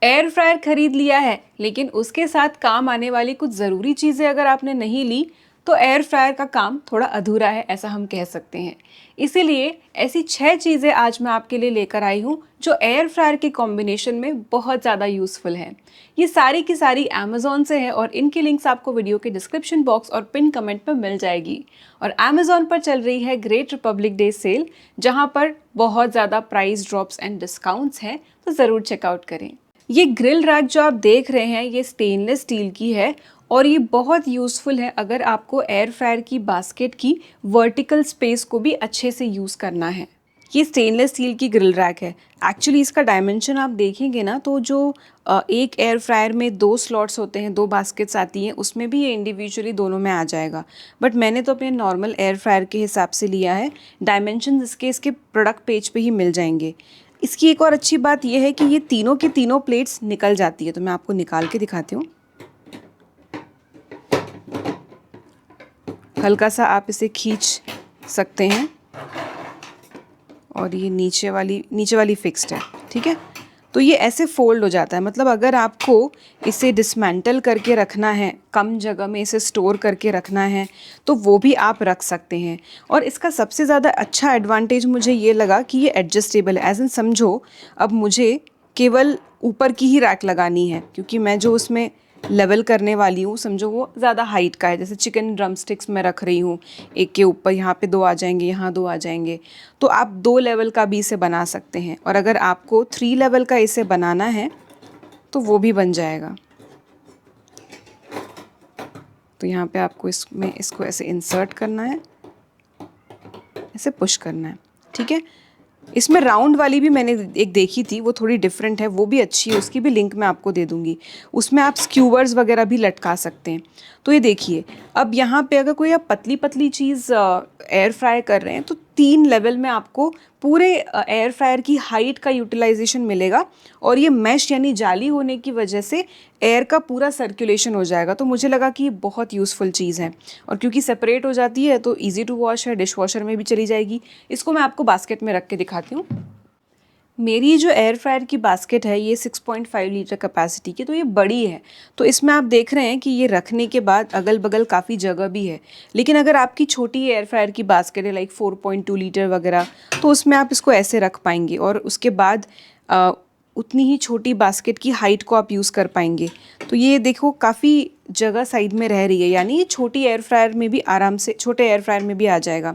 Air fryer खरीद लिया है लेकिन उसके साथ काम आने वाली कुछ ज़रूरी चीज़ें अगर आपने नहीं ली तो एयर फ्रायर का काम थोड़ा अधूरा है, ऐसा हम कह सकते हैं। इसीलिए ऐसी 6 चीज़ें आज मैं आपके लिए लेकर आई हूँ जो एयर फ्रायर के कॉम्बिनेशन में बहुत ज़्यादा यूज़फुल है। ये सारी की सारी अमेज़ॉन से है और इनकी लिंक्स आपको वीडियो के डिस्क्रिप्शन बॉक्स और पिन कमेंट में मिल जाएगी। और अमेज़ॉन पर चल रही है ग्रेट रिपब्लिक डे सेल, जहाँ पर बहुत ज़्यादा प्राइस ड्रॉप्स एंड डिस्काउंट्स हैं, तो ज़रूर चेकआउट करें। ये ग्रिल रैक जो आप देख रहे हैं ये स्टेनलेस स्टील की है और ये बहुत यूज़फुल है अगर आपको एयर फ्रायर की बास्केट की वर्टिकल स्पेस को भी अच्छे से यूज़ करना है। ये स्टेनलेस स्टील की ग्रिल रैक है। एक्चुअली इसका डायमेंशन आप देखेंगे ना तो जो एक एयर फ्रायर में 2 स्लॉट्स होते हैं, 2 बास्केट्स आती हैं, उसमें भी ये इंडिविजुअली दोनों में आ जाएगा। बट मैंने तो अपने नॉर्मल एयर फ्रायर के हिसाब से लिया है। डायमेंशन इसके प्रोडक्ट पेज पे ही मिल जाएंगे। इसकी एक और अच्छी बात यह है कि ये तीनों की तीनों प्लेट्स निकल जाती है, तो मैं आपको निकाल के दिखाती हूँ। हल्का सा आप इसे खींच सकते हैं और ये नीचे वाली फिक्स्ड है, ठीक है। तो ये ऐसे फोल्ड हो जाता है, मतलब अगर आपको इसे डिसमेंटल करके रखना है, कम जगह में इसे स्टोर करके रखना है, तो वो भी आप रख सकते हैं। और इसका सबसे ज़्यादा अच्छा एडवांटेज मुझे ये लगा कि ये एडजस्टेबल है। एज इन समझो अब मुझे केवल ऊपर की ही रैक लगानी है, क्योंकि मैं जो उसमें लेवल करने वाली हूँ समझो वो ज़्यादा हाइट का है। जैसे चिकन ड्रम स्टिक्स मैं रख रही हूँ, एक के ऊपर यहाँ पे 2 आ जाएंगे, यहाँ 2 आ जाएंगे, तो आप 2 लेवल का भी इसे बना सकते हैं। और अगर आपको 3 लेवल का इसे बनाना है तो वो भी बन जाएगा। तो यहाँ पे आपको इसको ऐसे इंसर्ट करना है, ऐसे पुश करना है, ठीक है। इसमें राउंड वाली भी मैंने एक देखी थी, वो थोड़ी डिफरेंट है, वो भी अच्छी है, उसकी भी लिंक मैं आपको दे दूंगी। उसमें आप स्क्यूवर्स वगैरह भी लटका सकते हैं। तो ये देखिए, अब यहाँ पे अगर कोई आप पतली पतली चीज़ एयर फ्राई कर रहे हैं तो 3 लेवल में आपको पूरे एयर फ्रायर की हाइट का यूटिलाइजेशन मिलेगा और ये मैश यानी जाली होने की वजह से एयर का पूरा सर्कुलेशन हो जाएगा। तो मुझे लगा कि ये बहुत यूज़फुल चीज़ है और क्योंकि सेपरेट हो जाती है तो ईजी टू वॉश है, डिश वॉशर में भी चली जाएगी। इसको मैं आपको बास्केट में रख के दिखाती हूँ। मेरी जो एयर फ्रायर की बास्केट है ये 6.5 लीटर कैपेसिटी की, तो ये बड़ी है। तो इसमें आप देख रहे हैं कि ये रखने के बाद अगल बगल काफ़ी जगह भी है। लेकिन अगर आपकी छोटी एयर फ्रायर की बास्केट है लाइक 4.2 लीटर वगैरह, तो उसमें आप इसको ऐसे रख पाएंगे और उसके बाद उतनी ही छोटी बास्केट की हाइट को आप यूज़ कर पाएंगे। तो ये देखो काफ़ी जगह साइड में रह रही है, यानी ये छोटी एयर फ्रायर में भी आराम से, छोटे एयर फ्रायर में भी आ जाएगा।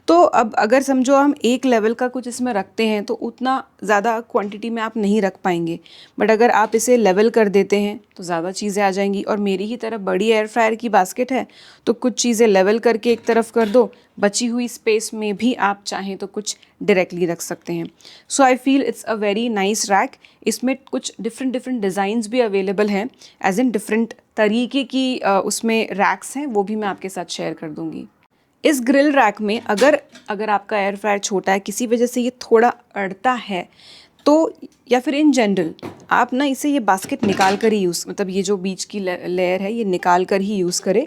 तो अब अगर समझो हम एक लेवल का कुछ इसमें रखते हैं तो उतना ज़्यादा क्वांटिटी में आप नहीं रख पाएंगे, बट अगर आप इसे लेवल कर देते हैं तो ज़्यादा चीज़ें आ जाएंगी। और मेरी ही तरफ बड़ी एयर फ्रायर की बास्केट है तो कुछ चीज़ें लेवल करके एक तरफ कर दो, बची हुई स्पेस में भी आप चाहें तो कुछ डायरेक्टली रख सकते हैं। So I feel it's a very nice rack. इसमें कुछ डिफरेंट डिज़ाइंस भी अवेलेबल हैं, एज इन डिफरेंट तरीके की उसमें रैक्स हैं, वो भी मैं आपके साथ शेयर कर दूंगी। इस ग्रिल रैक में अगर आपका एयर फ्रायर छोटा है, किसी वजह से ये थोड़ा अड़ता है, तो या फिर इन जनरल आप ना इसे ये बास्केट निकाल कर ही यूज़, मतलब ये जो बीच की लेयर है ये निकाल कर ही यूज़ करें।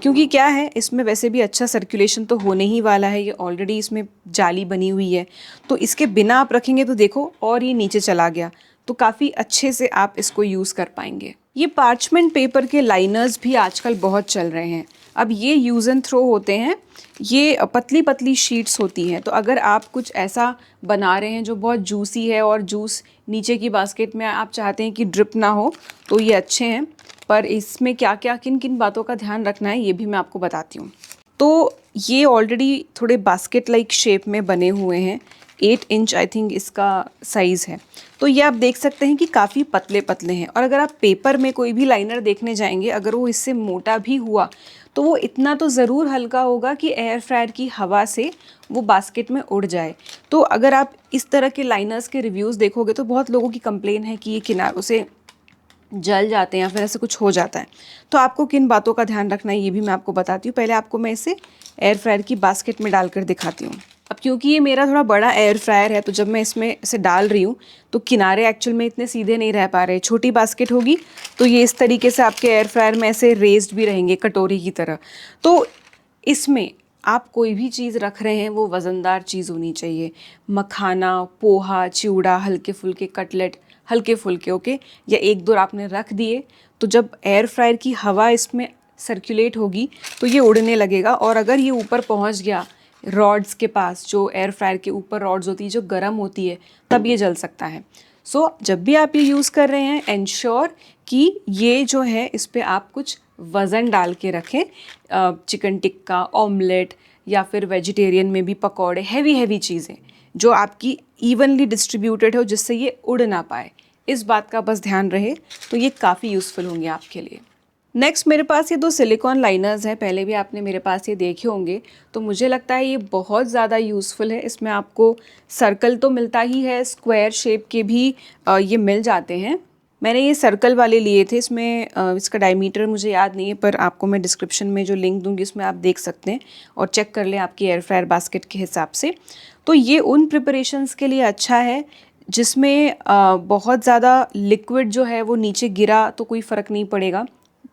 क्योंकि क्या है, इसमें वैसे भी अच्छा सर्कुलेशन तो होने ही वाला है, ये ऑलरेडी इसमें जाली बनी हुई है। तो इसके बिना आप रखेंगे तो देखो और ये नीचे चला गया, तो काफ़ी अच्छे से आप इसको यूज़ कर पाएंगे। ये पार्चमेंट पेपर के लाइनर्स भी आजकल बहुत चल रहे हैं। अब ये यूज़ एंड थ्रो होते हैं, ये पतली पतली शीट्स होती हैं। तो अगर आप कुछ ऐसा बना रहे हैं जो बहुत जूसी है और जूस नीचे की बास्केट में आप चाहते हैं कि ड्रिप ना हो, तो ये अच्छे हैं। पर इसमें क्या क्या किन किन बातों का ध्यान रखना है ये भी मैं आपको बताती हूँ। तो ये ऑलरेडी थोड़े बास्केट लाइक शेप में बने हुए हैं, 8 इंच आई थिंक इसका साइज़ है। तो ये आप देख सकते हैं कि काफ़ी पतले पतले हैं। और अगर आप पेपर में कोई भी लाइनर देखने जाएंगे, अगर वो इससे मोटा भी हुआ तो वो इतना तो ज़रूर हल्का होगा कि एयर फ्रायर की हवा से वो बास्केट में उड़ जाए। तो अगर आप इस तरह के लाइनर्स के रिव्यूज़ देखोगे तो बहुत लोगों की कंप्लेन है कि ये किनारों से जल जाते हैं या फिर ऐसे कुछ हो जाता है। तो आपको किन बातों का ध्यान रखना है ये भी मैं आपको बताती हूँ। पहले आपको मैं इसे एयर फ्रायर की बास्केट में डालकर दिखाती हूँ। अब क्योंकि ये मेरा थोड़ा बड़ा एयर फ्रायर है तो जब मैं इसमें इसे डाल रही हूँ तो किनारे एक्चुअल में इतने सीधे नहीं रह पा रहे। छोटी बास्केट होगी तो ये इस तरीके से आपके एयर फ्रायर में ऐसे रेस्ड भी रहेंगे कटोरी की तरह। तो इसमें आप कोई भी चीज़ रख रहे हैं वो वज़नदार चीज़ होनी चाहिए। मखाना, पोहा, चिवड़ा, हल्के फुल्के कटलेट, हल्के फुल्के, ओके, या एक दो आपने रख दिए, तो जब एयर फ्रायर की हवा इसमें सर्कुलेट होगी तो ये उड़ने लगेगा, और अगर ये ऊपर पहुंच गया रॉड्स के पास, जो एयर फ्रायर के ऊपर रॉड्स होती है जो गर्म होती है, तब ये जल सकता है। सो जब भी आप ये यूज़ कर रहे हैं, एंश्योर कि ये जो है इस पर आप कुछ वज़न डाल के रखें। चिकन टिक्का, ऑमलेट, या फिर वेजिटेरियन में भी पकौड़े, हैवी चीज़ें जो आपकी इवनली डिस्ट्रीब्यूटेड हो, जिससे ये उड़ ना पाए, इस बात का बस ध्यान रहे, तो ये काफ़ी यूज़फुल होंगे आपके लिए। नेक्स्ट मेरे पास ये 2 सिलिकॉन लाइनर्स हैं, पहले भी आपने मेरे पास ये देखे होंगे, तो मुझे लगता है ये बहुत ज़्यादा यूज़फुल है। इसमें आपको सर्कल तो मिलता ही है, स्क्वायर शेप के भी ये मिल जाते हैं। मैंने ये सर्कल वाले लिए थे, इसमें इसका डायमीटर मुझे याद नहीं है, पर आपको मैं डिस्क्रिप्शन में जो लिंक दूंगी उसमें आप देख सकते हैं और चेक कर लें आपकी एयर फ्रायर बास्केट के हिसाब से। तो ये उन प्रिपरेशंस के लिए अच्छा है जिसमें बहुत ज़्यादा लिक्विड जो है वो नीचे गिरा तो कोई फ़र्क नहीं पड़ेगा,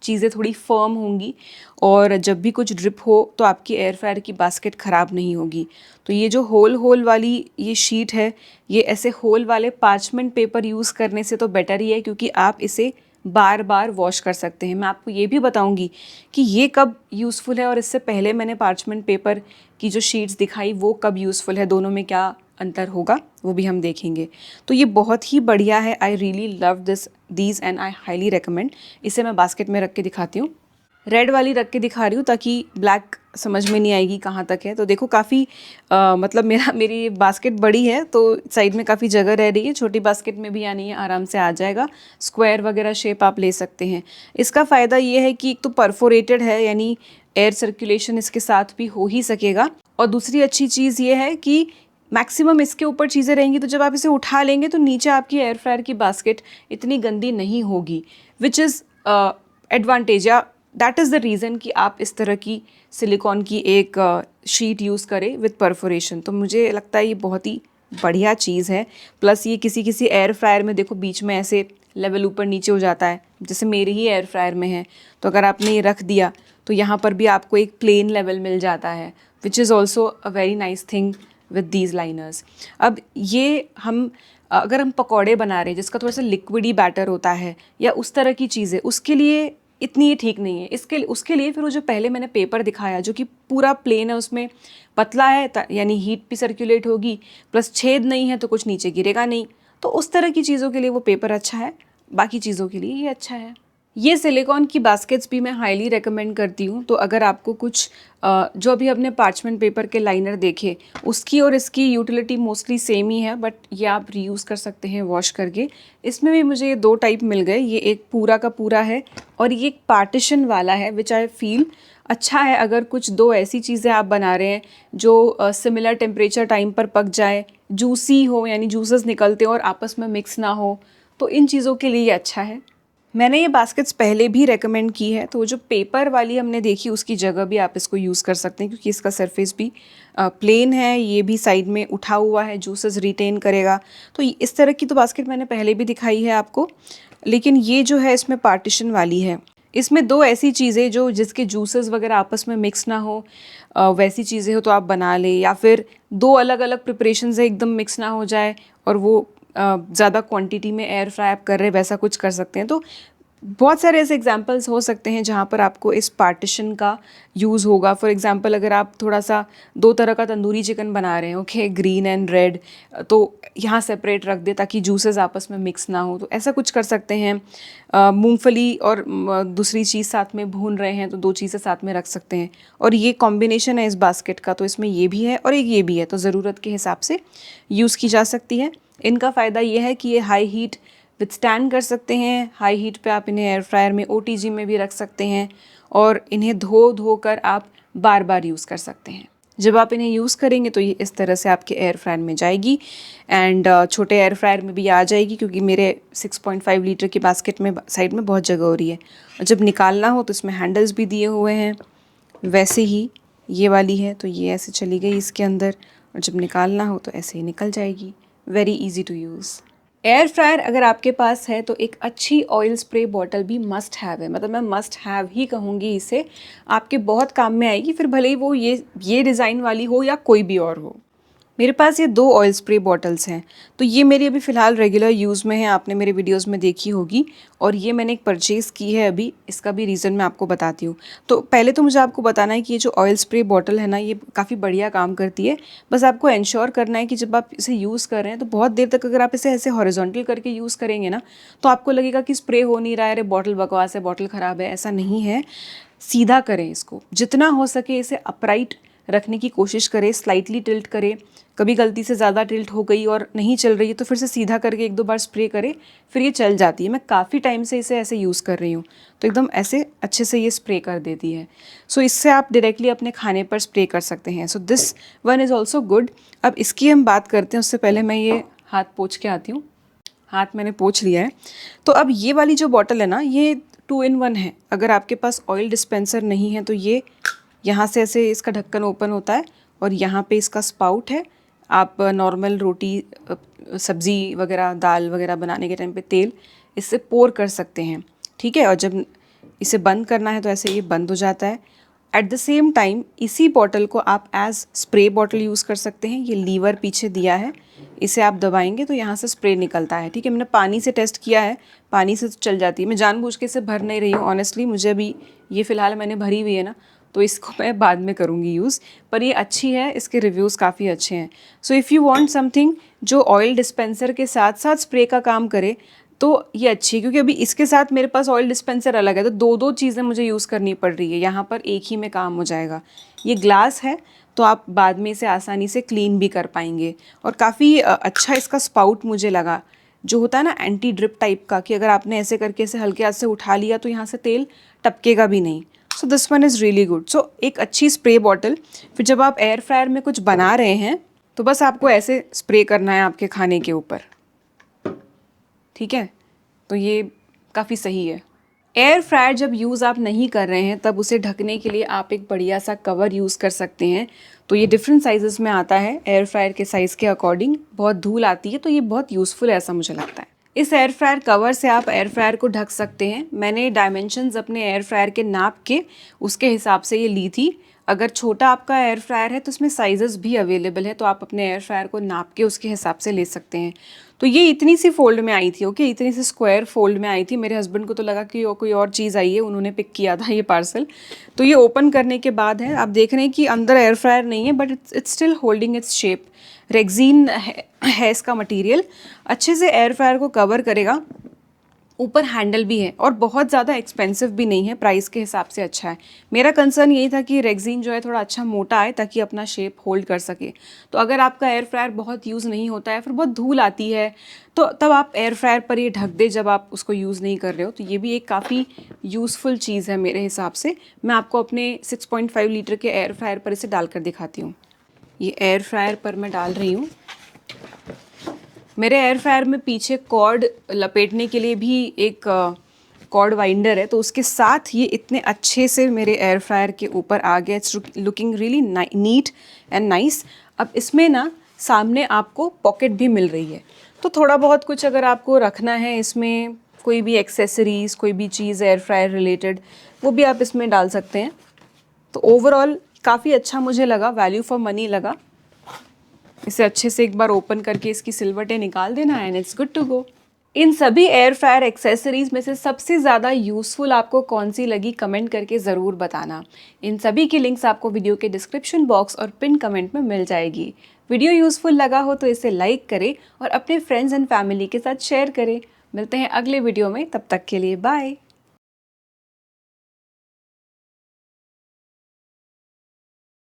चीज़ें थोड़ी फर्म होंगी, और जब भी कुछ ड्रिप हो तो आपकी एयर फ्रायर की बास्केट ख़राब नहीं होगी। तो ये जो होल वाली ये शीट है, ये ऐसे होल वाले पार्चमेंट पेपर यूज़ करने से तो बेटर ही है, क्योंकि आप इसे बार बार वॉश कर सकते हैं। मैं आपको ये भी बताऊंगी कि ये कब यूज़फुल है, और इससे पहले मैंने पार्चमेंट पेपर की जो शीट्स दिखाई वो कब यूज़फुल है, दोनों में क्या अंतर होगा वो भी हम देखेंगे। तो ये बहुत ही बढ़िया है, I really love these and I highly recommend. इसे मैं बास्केट में रख के दिखाती हूँ, रेड वाली रख के दिखा रही हूँ ताकि ब्लैक समझ में नहीं आएगी कहाँ तक है। तो देखो काफ़ी मतलब मेरी बास्केट बड़ी है तो साइड में काफ़ी जगह रह रही है, छोटी बास्केट में भी यानी आराम से आ जाएगा। स्क्वायर वगैरह शेप आप ले सकते हैं। इसका फ़ायदा ये है कि एक तो परफोरेटेड है, यानी एयर सर्कुलेशन इसके साथ भी हो ही सकेगा, और दूसरी अच्छी चीज़ ये है कि मैक्सिमम इसके ऊपर चीज़ें रहेंगी, तो जब आप इसे उठा लेंगे तो नीचे आपकी एयर फ्रायर की बास्केट इतनी गंदी नहीं होगी, विच इज़ एडवांटेज, या दैट इज़ द रीज़न कि आप इस तरह की सिलिकॉन की एक शीट यूज़ करें विद परफोरेशन। तो मुझे लगता है ये बहुत ही बढ़िया चीज़ है। प्लस ये किसी एयर फ्रायर में देखो बीच में ऐसे लेवल ऊपर नीचे हो जाता है, जैसे मेरी ही एयर फ्रायर में है, तो अगर आपने ये रख दिया तो यहाँ पर भी आपको एक प्लेन लेवल मिल जाता है, which is also a very nice thing with these liners. अब ये अगर हम पकौड़े बना रहे हैं जिसका थोड़ा सा लिक्विडी बैटर होता है, या उस तरह की चीज़ें, उसके लिए इतनी ये ठीक नहीं है। उसके लिए फिर वो जो पहले मैंने पेपर दिखाया जो कि पूरा प्लेन है, उसमें पतला है, यानी हीट भी सर्कुलेट होगी, प्लस छेद नहीं है तो कुछ नीचे गिरेगा नहीं, तो उस तरह की चीज़ों के लिए वो पेपर अच्छा है, बाकी चीज़ों के लिए ये अच्छा है। ये सिलिकॉन की बास्केट्स भी मैं हाईली रेकमेंड करती हूँ। तो अगर आपको कुछ जो अभी अपने पार्चमेंट पेपर के लाइनर देखे, उसकी और इसकी यूटिलिटी मोस्टली सेम ही है, बट ये आप रीयूज़ कर सकते हैं वॉश करके। इसमें भी मुझे ये 2 टाइप मिल गए, ये एक पूरा का पूरा है और ये एक पार्टीशन वाला है, विच आई फील अच्छा है अगर कुछ 2 ऐसी चीज़ें आप बना रहे हैं जो सिमिलर टेम्परेचर टाइम पर पक जाए, जूसी हो, यानी जूसेस निकलते हो और आपस में मिक्स ना हो, तो इन चीज़ों के लिए ये अच्छा है। मैंने ये बास्केट्स पहले भी रेकमेंड की है, तो जो पेपर वाली हमने देखी उसकी जगह भी आप इसको यूज़ कर सकते हैं, क्योंकि इसका सरफेस भी प्लेन है, ये भी साइड में उठा हुआ है, जूसेस रिटेन करेगा। तो इस तरह की तो बास्केट मैंने पहले भी दिखाई है आपको, लेकिन ये जो है इसमें पार्टीशन वाली है। इसमें 2 ऐसी चीज़ें जो जिसके जूसेस वगैरह आपस में मिक्स ना हो, वैसी चीज़ें हो तो आप बना ले, या फिर 2 अलग अलग प्रिपरेशंस है एकदम मिक्स ना हो जाए और वो ज़्यादा क्वांटिटी में एयर फ्राई आप कर रहे हैं, वैसा कुछ कर सकते हैं। तो बहुत सारे ऐसे एग्जांपल्स हो सकते हैं जहाँ पर आपको इस पार्टीशन का यूज़ होगा। फॉर एग्जांपल अगर आप थोड़ा सा 2 तरह का तंदूरी चिकन बना रहे हैं, ओके, ग्रीन एंड रेड, तो यहाँ सेपरेट रख दे ताकि जूसेस आपस में मिक्स ना हो, तो ऐसा कुछ कर सकते हैं। मूंगफली और दूसरी चीज़ साथ में भून रहे हैं तो 2 चीज़ें साथ में रख सकते हैं, और ये कॉम्बिनेशन है इस बास्केट का, तो इसमें ये भी है और एक ये भी है, तो ज़रूरत के हिसाब से यूज़ की जा सकती है। इनका फ़ायदा ये है कि ये हाई हीट विथस्टैंड कर सकते हैं। हाई हीट पे आप इन्हें एयर फ्रायर में, ओटीजी में भी रख सकते हैं, और इन्हें धो कर आप बार बार यूज़ कर सकते हैं। जब आप इन्हें यूज़ करेंगे तो ये इस तरह से आपके एयर फ्रायर में जाएगी, एंड छोटे एयर फ्रायर में भी आ जाएगी, क्योंकि मेरे 6.5 लीटर की बास्केट में साइड में बहुत जगह हो रही है। और जब निकालना हो तो इसमें हैंडल्स भी दिए हुए हैं, वैसे ही ये वाली है तो ये ऐसे चली गई इसके अंदर, और जब निकालना हो तो ऐसे ही निकल जाएगी। Very easy to use. Air fryer अगर आपके पास है तो एक अच्छी ऑयल स्प्रे बॉटल भी मस्ट हैव है, मतलब मैं मस्ट हैव ही कहूँगी इसे, आपके बहुत काम में आएगी, फिर भले ही वो ये डिज़ाइन वाली हो या कोई भी और हो। मेरे पास ये 2 ऑयल स्प्रे बॉटल्स हैं, तो ये मेरी अभी फ़िलहाल रेगुलर यूज़ में है, आपने मेरे वीडियोस में देखी होगी। और ये मैंने एक परचेज़ की है अभी, इसका भी रीज़न मैं आपको बताती हूँ। तो पहले तो मुझे आपको बताना है कि ये जो ऑयल स्प्रे बॉटल है ना, ये काफ़ी बढ़िया काम करती है। बस आपको एंश्योर करना है कि जब आप इसे यूज़ कर रहे हैं तो बहुत देर तक अगर आप इसे ऐसे हॉरिजॉन्टल करके यूज़ करेंगे ना, तो आपको लगेगा कि स्प्रे हो नहीं रहा है, अरे बॉटल बकवास है, बॉटल ख़राब है। ऐसा नहीं है, सीधा करें इसको, जितना हो सके इसे अपराइट रखने की कोशिश करें, स्लाइटली टिल्ट करें। कभी गलती से ज़्यादा टिल्ट हो गई और नहीं चल रही है तो फिर से सीधा करके 1-2 बार स्प्रे करें, फिर ये चल जाती है। मैं काफ़ी टाइम से इसे ऐसे यूज़ कर रही हूँ, तो एकदम ऐसे अच्छे से ये स्प्रे कर देती है। सो इससे आप डायरेक्टली अपने खाने पर स्प्रे कर सकते हैं। सो this one is also good. अब इसकी हम बात करते हैं, उससे पहले मैं ये हाथ पोंछ के आती हूँ। हाथ मैंने पोंछ लिया है। तो अब ये वाली जो बॉटल है ना, ये 2 in 1 है। अगर आपके पास ऑयल डिस्पेंसर नहीं है तो ये यहाँ से ऐसे इसका ढक्कन ओपन होता है और यहाँ पे इसका स्पाउट है। आप नॉर्मल रोटी, सब्ज़ी वगैरह, दाल वगैरह बनाने के टाइम पे तेल इससे पोर कर सकते हैं, ठीक है। और जब इसे बंद करना है तो ऐसे ये बंद हो जाता है। एट द सेम टाइम इसी बॉटल को आप एज स्प्रे बॉटल यूज़ कर सकते हैं। ये लीवर पीछे दिया है, इसे आप दबाएंगे तो यहाँ से स्प्रे निकलता है, ठीक है। मैंने पानी से टेस्ट किया है, पानी से तो चल जाती है। मैं जानबूझ के इसे भर नहीं रही हूँ ऑनेस्टली, मुझे अभी ये फ़िलहाल मैंने भरी हुई है ना, तो इसको मैं बाद में करूँगी यूज़। पर ये अच्छी है, इसके रिव्यूज़ काफ़ी अच्छे हैं। So if you want something जो ऑयल डिस्पेंसर के साथ साथ स्प्रे का काम करे तो ये अच्छी है, क्योंकि अभी इसके साथ मेरे पास ऑयल डिस्पेंसर अलग है, तो 2-2 चीज़ें मुझे यूज़ करनी पड़ रही है। यहाँ पर एक ही में काम हो जाएगा। ये ग्लास है तो आप बाद में इसे आसानी से क्लीन भी कर पाएंगे। और काफ़ी अच्छा इसका स्पाउट मुझे लगा, जो होता है ना एंटी ड्रिप टाइप का, कि अगर आपने ऐसे करके इसे हल्के हाथ से उठा लिया तो यहाँ से तेल टपकेगा भी नहीं। So this one is really good. So एक अच्छी स्प्रे बॉटल। फिर जब आप एयर फ्रायर में कुछ बना रहे हैं तो बस आपको ऐसे स्प्रे करना है आपके खाने के ऊपर, ठीक है। तो ये काफ़ी सही है। एयर फ्रायर जब यूज़ आप नहीं कर रहे हैं तब उसे ढकने के लिए आप एक बढ़िया सा कवर यूज़ कर सकते हैं। तो ये डिफरेंट साइज़ेस में आता है, एयर फ्रायर के साइज़ के अकॉर्डिंग। बहुत धूल आती है तो ये बहुत यूज़फुल है, ऐसा मुझे लगता है। इस एयर फ्रायर कवर से आप एयर फ्रायर को ढक सकते हैं। मैंने डायमेंशंस अपने एयर फ्रायर के नाप के उसके हिसाब से ये ली थी। अगर छोटा आपका एयर फ्रायर है तो उसमें साइजेस भी अवेलेबल है, तो आप अपने एयर फ्रायर को नाप के उसके हिसाब से ले सकते हैं। तो ये इतनी सी फोल्ड में आई थी, ओके, इतनी सी स्क्वायर फोल्ड में आई थी। मेरे हस्बैंड को तो लगा कि कोई और चीज़ आई है, उन्होंने पिक किया था ये पार्सल। तो ये ओपन करने के बाद है, आप देख रहे हैं कि अंदर एयर फ्रायर नहीं है, but it's still holding its shape. Rexine है इसका मटेरियल, अच्छे से एयर फ्रायर को कवर करेगा। ऊपर हैंडल भी है और बहुत ज़्यादा एक्सपेंसिव भी नहीं है, प्राइस के हिसाब से अच्छा है। मेरा कंसर्न यही था कि रेक्सीन जो है थोड़ा अच्छा मोटा आए ताकि अपना शेप होल्ड कर सके। तो अगर आपका एयर फ्रायर बहुत यूज़ नहीं होता है, फिर बहुत धूल आती है, तो तब आप एयर फ्रायर पर ये ढक दे जब आप उसको यूज़ नहीं कर रहे हो। तो ये भी एक काफ़ी यूज़फुल चीज़ है मेरे हिसाब से। मैं आपको अपने 6.5 लीटर के एयर फ्रायर पर इसे डालकर दिखाती हूँ। ये एयर फ्रायर पर मैं डाल रही हूँ। मेरे एयर फ्रायर में पीछे कॉर्ड लपेटने के लिए भी एक कॉर्ड वाइंडर है, तो उसके साथ ये इतने अच्छे से मेरे एयर फ्रायर के ऊपर आ गया। It's looking really neat and nice. अब इसमें ना सामने आपको पॉकेट भी मिल रही है, तो थोड़ा बहुत कुछ अगर आपको रखना है इसमें, कोई भी एक्सेसरीज़, कोई भी चीज़ एयर फ्रायर रिलेटेड, वो भी आप इसमें डाल सकते हैं। तो ओवरऑल काफ़ी अच्छा मुझे लगा, वैल्यू फॉर मनी लगा। इसे अच्छे से एक बार ओपन करके इसकी सिलवटें निकाल देना and it's good to go. इन सभी एयर फ्रायर एक्सेसरीज में से सबसे ज़्यादा यूज़फुल आपको कौन सी लगी, कमेंट करके ज़रूर बताना। इन सभी की लिंक्स आपको वीडियो के डिस्क्रिप्शन बॉक्स और पिन कमेंट में मिल जाएगी। वीडियो यूज़फुल लगा हो तो इसे लाइक करें और अपने फ्रेंड्स एंड फैमिली के साथ शेयर करें। मिलते हैं अगले वीडियो में, तब तक के लिए बाय।